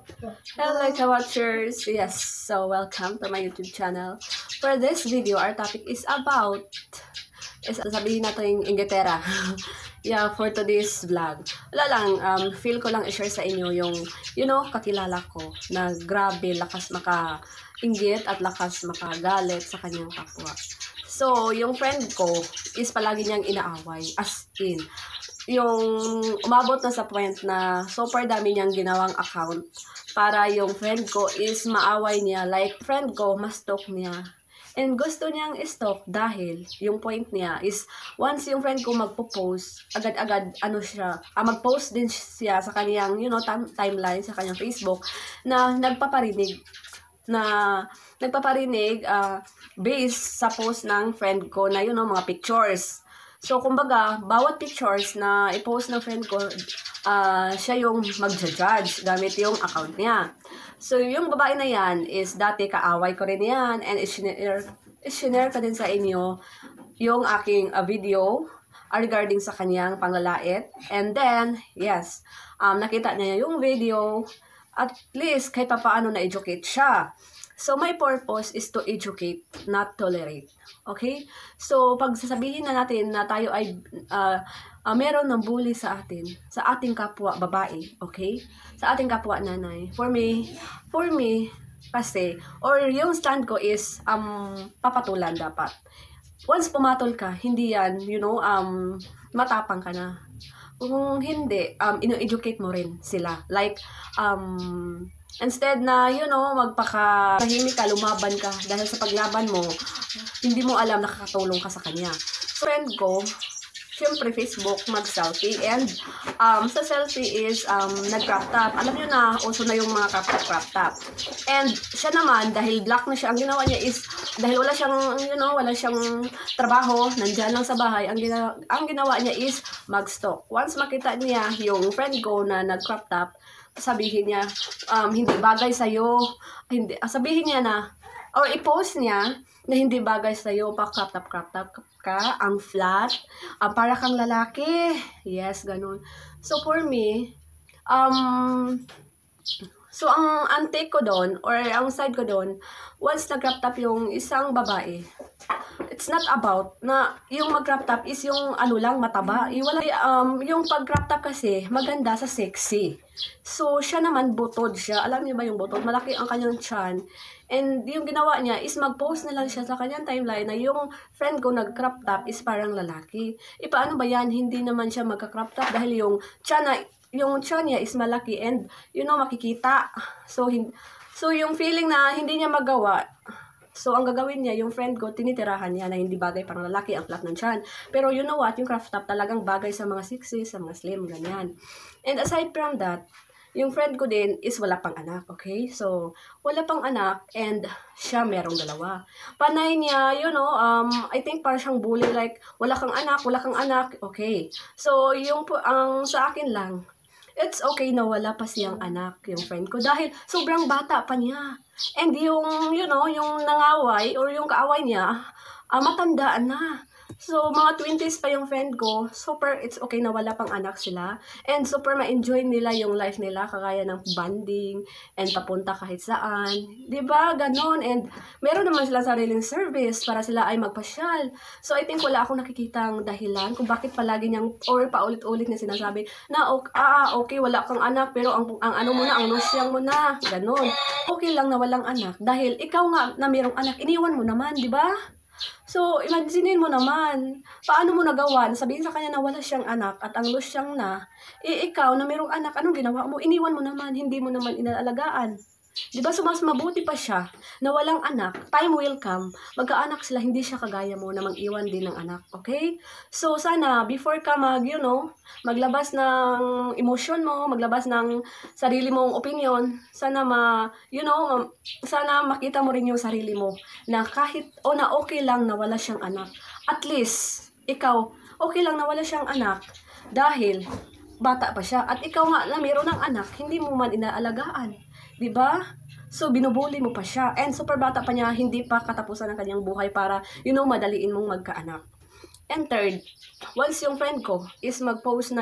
Hello watchers! Yes, so welcome to my YouTube channel. For this video, our topic is about, sabihin natin Inglaterra. Yeah, for today's vlog. Wala lang, feel ko lang i-share sa inyo yung, kakilala ko na grabe, lakas maka-inggit at lakas makagalit sa kanyang kapwa. So, yung friend ko is palagi niyang inaaway, as in. Yung umabot na sa point na super dami niyang ginawang account para yung friend ko is maaway niya. Like, friend ko, ma-stalk niya. And gusto niyang i-stalk dahil yung point niya is once yung friend ko magpo-post, agad-agad mag-post din siya sa kanyang, timeline, sa kanyang Facebook na nagpaparinig based sa post ng friend ko na, mga pictures. So, kumbaga, bawat pictures na i-post ng friend ko, siya yung mag-judge gamit yung account niya. So, yung babae na yan is dati kaaway ko rin yan and i-share ko din sa inyo yung aking video regarding sa kanyang panglalait. And then, yes, nakita niya yung video, at least kahit pa paano na-educate siya. So, my purpose is to educate, not tolerate. Okay? So, pag sasabihin na natin na tayo ay meron ng bully sa ating kapwa babae, okay? Sa ating kapwa nanay. For me, kasi, or yung stand ko is, papatulan dapat. Once pumatol ka, hindi yan, matapang ka na. Kung hindi, ino-educate mo rin sila. Like, instead na, magpakatahimik ka, lumaban ka, dahil sa paglaban mo, hindi mo alam nakakatulong ka sa kanya. Friend ko, syempre Facebook, mag-selfie, and sa selfie is nag-crop top. Alam nyo na, uso na yung mga crop top. And siya naman, dahil black na siya, ang ginawa niya is, dahil wala siyang trabaho, nandyan lang sa bahay, ang ginawa niya is mag-stalk. Once makita niya yung friend ko na nag-crop top, sabihin niya, hindi bagay sa'yo, sabihin niya na, or i-post niya, na hindi bagay sa'yo, crop top ka, ang flat, para kang lalaki, yes, ganun. So, for me, so, ang take ko doon, or ang side ko doon, once nag-crop top yung isang babae, it's not about na yung mag-crop top is yung lang mataba. Yung pag-crop top kasi maganda sa sexy. So siya naman butod siya. Alam niyo ba yung butod? Malaki ang kanyang tiyan. And yung ginawa niya is mag-post na lang siya sa kanyang timeline na yung friend ko nag-crop top is parang lalaki. Paano ba yan? Hindi naman siya magka-crop top dahil yung tiyan niya is malaki and makikita. So yung feeling na hindi niya magawa, so, ang gagawin niya, yung friend ko, tinitirahan niya na hindi bagay parang lalaki, ang flat ng tiyan. Pero you know what, yung crop top talagang bagay sa mga sexy, sa mga slim, ganyan. And aside from that, yung friend ko din is wala pang anak, okay? So, wala pang anak and siya merong dalawa. Panay niya, I think parang siyang bully, like, wala kang anak, okay? So, ang sa akin lang, it's okay na wala pa siyang anak, yung friend ko, dahil sobrang bata pa niya. And yung nangaway or yung kaaway niya, matandaan na. So, mga 20s pa yung friend ko, super, it's okay na wala pang anak sila. And super ma-enjoy nila yung life nila, kagaya ng bonding, and papunta kahit saan. Diba? Ganon. And meron naman sila sariling service para sila ay magpasyal. So, I think wala akong nakikitang dahilan kung bakit palagi niyang, or paulit-ulit na sinasabi, na okay, wala kang anak, pero ang losyang mo na. Ganon. Okay lang na walang anak. Dahil ikaw nga na mayroong anak, iniwan mo naman, diba? So, imaginin mo naman, paano mo nagawa? Sabihin sa kanya na wala siyang anak at ang losyang na, ikaw na mayroong anak, anong ginawa mo? Iniwan mo naman, hindi mo naman inaalagaan. Diba, so mas mabuti pa siya na walang anak, time will come, magkaanak sila, hindi siya kagaya mo na mag-iwan din ng anak, okay? So, sana, before ka maglabas ng emotion mo, maglabas ng sarili mong opinion, sana sana makita mo rin yung sarili mo, na kahit, na okay lang na wala siyang anak, at least, ikaw, okay lang na wala siyang anak, dahil, bata pa siya, at ikaw nga na mayroon ng anak, hindi mo man inaalagaan. Diba? So, binubuli mo pa siya. And super bata pa niya, hindi pa katapusan ng kanyang buhay para, madaliin mong magkaanak. And third, once yung friend ko is mag-post na,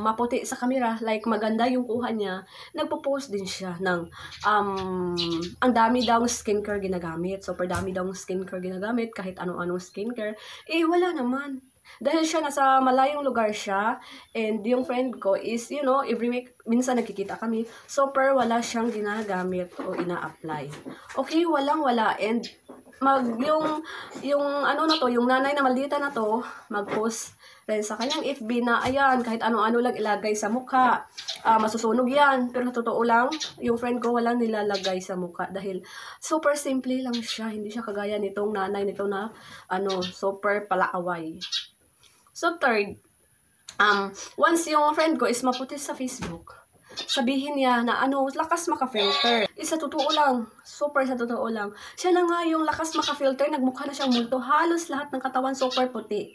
maputi sa camera, like maganda yung kuha niya, nagpo-post din siya ng ang dami daw skincare ginagamit. Super dami daw skincare ginagamit, kahit ano-anong skincare. Eh, wala naman. Dahil siya nasa malayong lugar siya, and yung friend ko is, every week, minsan nagkikita kami, super wala siyang ginagamit o ina-apply. Okay, walang-wala. And yung ano na to, yung nanay na maldita na to, mag-post rin sa kanyang FB na, ayan, kahit ano-ano lang ilagay sa mukha, masusunog yan. Pero sa totoo lang, yung friend ko walang nilalagay sa mukha dahil super simple lang siya. Hindi siya kagaya nitong nanay nito na, super palaaway. So third, once yung friend ko is maputi sa Facebook, sabihin niya na lakas maka-filter. Sa totoo lang, super sa totoo lang. Siya na nga yung lakas maka-filter, nagmukha na siyang multo. Halos lahat ng katawan super puti.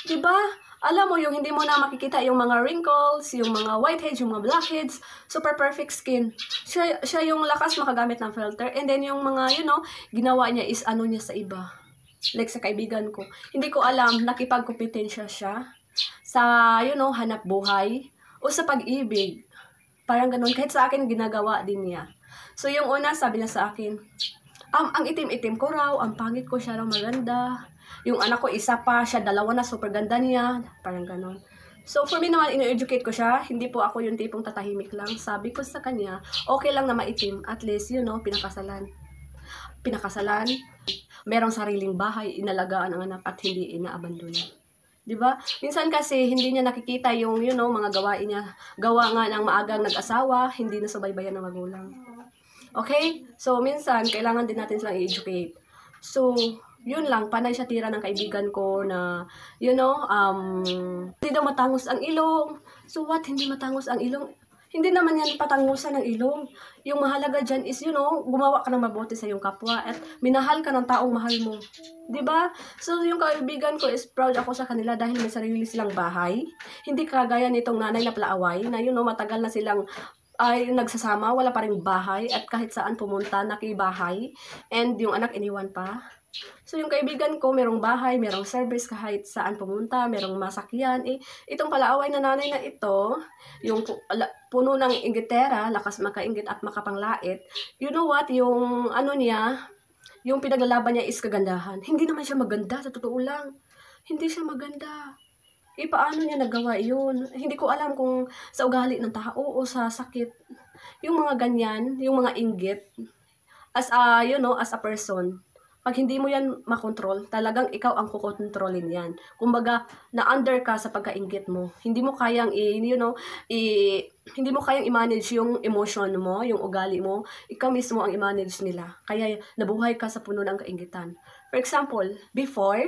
Diba? Alam mo yung hindi mo na makikita yung mga wrinkles, yung mga whiteheads, yung mga blackheads, super perfect skin. Siya yung lakas makagamit ng filter. And then yung mga, ginawa niya is niya sa iba. Like sa kaibigan ko. Hindi ko alam, nakipagkompetensya siya sa, hanap buhay o sa pag-ibig. Parang ganun. Kahit sa akin, ginagawa din niya. So, yung una, sabi niya sa akin, ang itim-itim ko raw, ang pangit ko, siya raw maganda. Yung anak ko, isa pa, siya dalawa na, super ganda niya. Parang ganun. So, for me naman, ino-educate ko siya. Hindi po ako yung tipong tatahimik lang. Sabi ko sa kanya, okay lang na maitim. At least, pinakasalan. Merong sariling bahay, inalagaan ang anak at hindi inaabandona. Diba? Minsan kasi hindi niya nakikita yung mga gawain niya. Gawa nga ng maagang nag-asawa, hindi na subaybayan ng magulang. Okay? So minsan kailangan din natin silang i-educate. So yun lang, panay siya tira ng kaibigan ko na hindi daw matangos ang ilong. So what? Hindi matangos ang ilong? Hindi naman yan patangusan ng ilong. Yung mahalaga dyan is, gumawa ka ng mabuti sa iyong kapwa at minahal ka ng taong mahal mo. Diba? So, yung kaibigan ko is proud ako sa kanila dahil may sarili silang bahay. Hindi kagaya nitong nanay na palaaway na, matagal na silang nagsasama, wala pa rin bahay at kahit saan pumunta, nakibahay. And yung anak iniwan pa. So, yung kaibigan ko, merong bahay, merong service kahit saan pumunta, merong masakyan. Itong palaaway na nanay na ito, yung puno ng inggitera, lakas makainggit at makapanglait, you know what, yung niya, yung pinaglalaban niya is kagandahan. Hindi naman siya maganda, sa totoo lang. Hindi siya maganda. Paano niya nagawa yun? Hindi ko alam kung sa ugali ng tao o sa sakit. Yung mga ganyan, yung mga inggit, as a person, pag hindi mo yan makontrol, talagang ikaw ang kukontrolin yan. Kumbaga, na-under ka sa pagkainggit mo. Hindi mo kayang hindi mo kayang i-manage yung emotion mo, yung ugali mo. Ikaw mismo ang i-manage nila. Kaya nabuhay ka sa puno ng kainggitan. For example, before,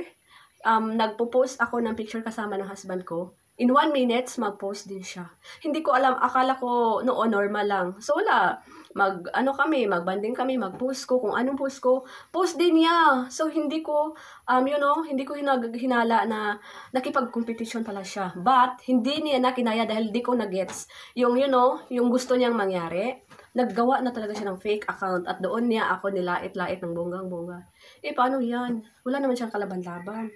nagpo-post ako ng picture kasama ng husband ko. In 1 minute, mag-post din siya. Hindi ko alam, akala ko noon normal lang. So wala, magbanding kami, mag-post ko, kung anong post din niya. So hindi ko, hindi ko hinala na nakipag-competition pala siya. But, hindi niya na kinaya dahil di ko na-gets yung, yung gusto niyang mangyari. Naggawa na talaga siya ng fake account at doon niya ako nilait-lait ng bonggang-bongga. Paano yan? Wala naman siyang kalaban-laban.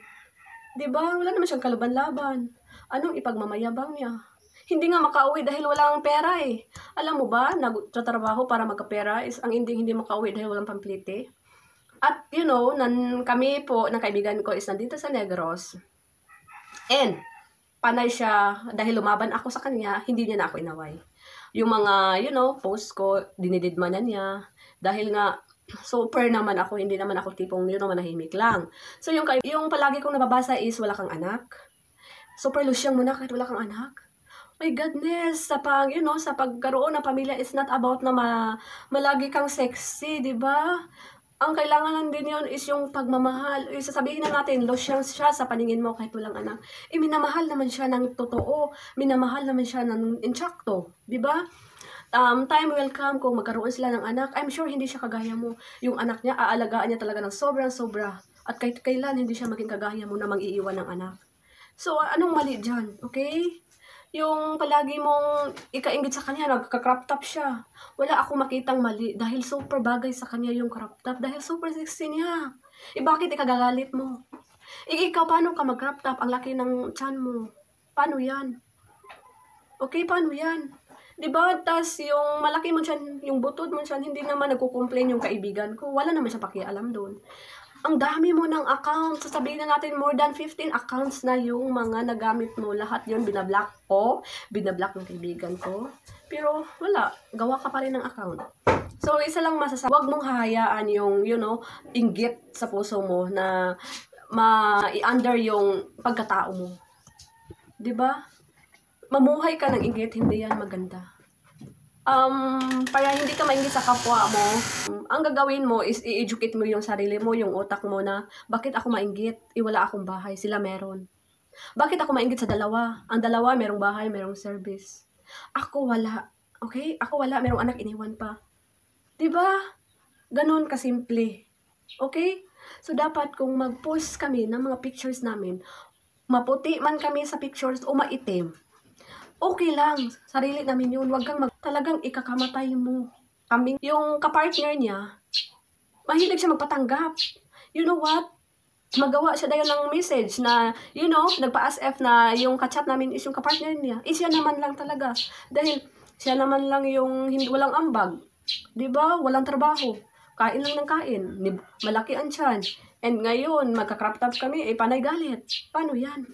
Diba? Wala naman siyang kalaban-laban. Anong ipagmamayabang niya? Hindi nga makauwi dahil walang pera eh. Alam mo ba, nagtatrabaho para magkapera is ang hindi makauwi dahil walang pamplite. At kami po ng kaibigan ko is nandito sa Negros. And, panay siya, dahil lumaban ako sa kanya, hindi niya na ako inaway. Yung mga, post ko, dinididma na niya. Dahil nga, super naman ako, hindi naman ako tipong, manahimik lang. So, yung palagi kong nababasa is, wala kang anak. Super lusyang mo na kahit wala kang anak. My goodness, sa pagkaroon ng pamilya is not about na malagi kang sexy, di ba? Ang kailangan lang din yun is yung pagmamahal. Sasabihin na natin, losyang siya sa paningin mo kahit walang anak. Minamahal naman siya ng totoo. Minamahal naman siya ng insakto, di ba? Time will come kung magkaroon sila ng anak. I'm sure hindi siya kagaya mo. Yung anak niya, aalagaan niya talaga ng sobrang-sobra. At kahit kailan, hindi siya maging kagaya mo na mag-iiwan ng anak. So, anong mali dyan? Okay? Yung palagi mong ikainggit sa kanya, nagka-crop top siya. Wala akong makitang mali dahil super bagay sa kanya yung crop top. Dahil super sexy niya. Bakit ikagagalit mo? Ikaw, paano ka mag-crop top? Ang laki ng tiyan mo. Paano yan? Okay, paano yan? Diba? Tas yung malaki mo tiyan, yung butod mo tiyan, hindi naman nagko-complain yung kaibigan ko. Wala naman siya pakialam doon. Ang dami mo ng account. Sasabihin na natin, more than 15 accounts na yung mga nagamit mo. Lahat yun, binablock ko. Binablock ng kaibigan ko. Pero wala, gawa ka pa rin ng account. So, isa lang masasabi, huwag mong hahayaan yung, inggit sa puso mo na ma-i-under yung pagkatao mo. 'Di ba? Mamuhay ka ng inggit, hindi yan maganda. Para hindi ka mainggit sa kapwa mo, ang gagawin mo is i-educate mo yung sarili mo, yung utak mo na, bakit ako mainggit? Wala akong bahay, sila meron. Bakit ako mainggit sa dalawa? Ang dalawa, merong bahay, merong service. Ako wala. Okay? Ako wala, merong anak, iniwan pa. 'Di ba? Ganon kasimple. Okay? So, dapat kung mag-post kami ng mga pictures namin, maputi man kami sa pictures o maitim, okay lang. Sarili namin yun. Huwag kang talagang ikakamatay mo. Yung kapartner niya, mahilig siya magpatanggap. You know what? Magawa siya dahil ng message na, nagpa-as F na yung kachat namin is yung kapartner niya. Siya naman lang talaga. Dahil siya naman lang yung walang ambag. 'Di ba? Walang trabaho. Kain lang ng kain. Malaki ang tiyan. And ngayon, magka-crop top kami, panay galit. Paano yan?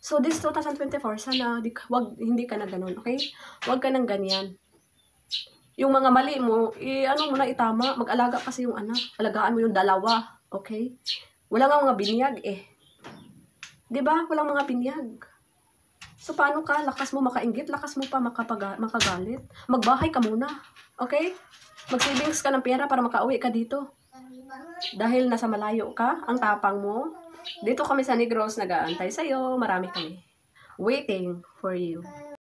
So, this 2024, sana hindi ka na ganun, okay? Huwag ka nang ganyan. Yung mga mali mo, mo na itama. Mag-alaga kasi yung anak. Alagaan mo yung dalawa, okay? Wala nga mga binyag eh. 'Di ba? Walang mga binyag. So, paano ka? Lakas mo makainggit, lakas mo pa makagalit. Magbahay ka muna, okay? Mag-savings ka ng pera para makauwi ka dito. Dahil nasa malayo ka, ang tapang mo. Dito kami sa Negros, nag-aantay sa'yo. Marami kami waiting for you.